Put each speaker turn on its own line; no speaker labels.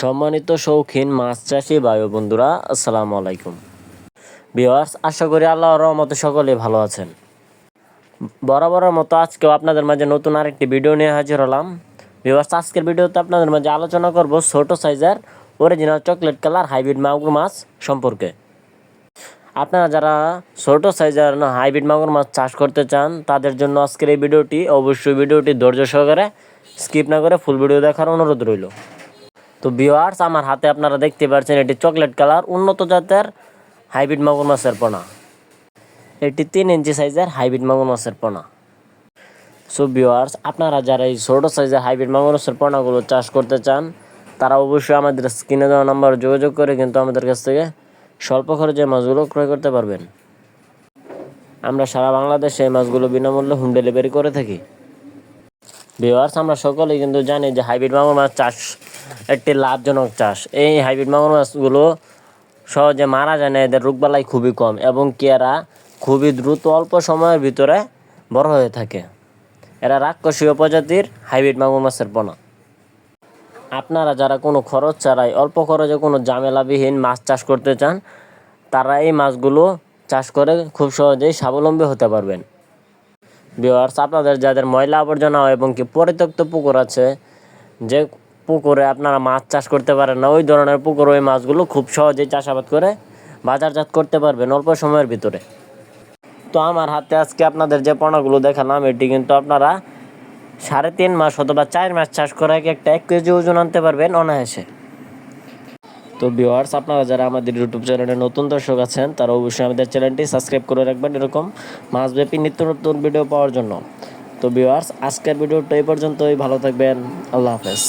সম্মানিত শৌখিন মাছ চাষি ভাই ও বন্ধুরা, আসসালামু আলাইকুম। ভিউয়ার্স, আশা করি আল্লাহর রহমতে সকলে ভালো আছেন। বরাবরের মতো আজকেও আপনাদের মাঝে নতুন আরেকটি ভিডিও নিয়ে হাজির হলাম। ভিউয়ার্স, আজকের ভিডিওতে আপনাদের মাঝে আলোচনা করব ছোট সাইজের অরিজিনাল চকলেট কালার হাইব্রিড মাগুর মাছ সম্পর্কে। আপনারা যারা ছোট সাইজের হাইব্রিড মাগুর মাছ চাষ করতে চান তাদের জন্য আজকের এই ভিডিওটি, অবশ্যই ভিডিওটি ধৈর্য সহকারে স্কিপ না করে ফুল ভিডিও দেখার অনুরোধ রইল। তো ভিউয়ার্স, আমার হাতে আপনারা দেখতে পাচ্ছেন এটি চকলেট কালার উন্নত জাতের হাইব্রিড মাগুর মাছের পোনা। এটি 3 ইঞ্চি সাইজের হাইব্রিড মাগুর মাছের পোনা। সো ভিউয়ার্স, আপনারা যারা এই ছোটো সাইজের হাইব্রিড মাগুর মাছের পোনাগুলো চাষ করতে চান তারা অবশ্যই আমাদের স্ক্রিনে দেওয়া নাম্বার যোগাযোগ করে কিন্তু আমাদের কাছ থেকে স্বল্প খরচে মাছগুলো ক্রয় করতে পারবেন। আমরা সারা বাংলাদেশে এই মাছগুলো বিনামূল্যে হোম ডেলিভারি করে থাকি। ভিউয়ার্স, আমরা সকলেই কিন্তু জানি যে হাইব্রিড মাগুর মাছ চাষ একটি লাভজনক চাষ। এই হাইব্রিড মাগুর মাছগুলো সহজে মারা যায় না, এদের রোগবালাই খুবই কম এবং এরা খুবই দ্রুত অল্প সময়ের ভিতরে বড় হয়ে থাকে। এরা রাক্ষসীয় প্রজাতির হাইব্রিড মাগুর মাছের পোনা। আপনারা যারা কোনো খরচ ছাড়াই অল্প খরচে কোনো ঝামেলাবিহীন মাছ চাষ করতে চান তারা এই মাছগুলো চাষ করে খুব সহজেই স্বাবলম্বী হতে পারবেন। ভিউয়ার্স, আপনাদের যাদের ময়লা আবর্জনা এবং পরিত্যক্ত পুকুর আছে, যে পুকুরে আপনারা মাছ চাষ করতে পারেন না, ওই ধরনের পুকুর ওই মাছগুলো খুব সহজেই চাষাবাদ করে বাজারজাত করতে পারবেন অল্প সময়ের ভিতরে। তো আমার হাতে আজকে আপনাদের যে পোনাগুলো দেখালাম এটি কিন্তু আপনারা 3.5 মাস অথবা 4 মাস চাষ করে একটা 1 কেজি ওজন আনতে পারবেন অনায়াসে। তো ভিউয়ার্স, আপনারা যারা আমাদের ইউটিউব চ্যানেলে নতুন দর্শক আছেন তারা অবশ্যই আমাদের চ্যানেলটি সাবস্ক্রাইব করে রাখবেন এরকম মাছব্যাপী নিত্য নতুন ভিডিও পাওয়ার জন্য। তো ভিউয়ার্স, আজকের ভিডিওটা এই পর্যন্তই। ভালো থাকবেন। আল্লাহ হাফেজ।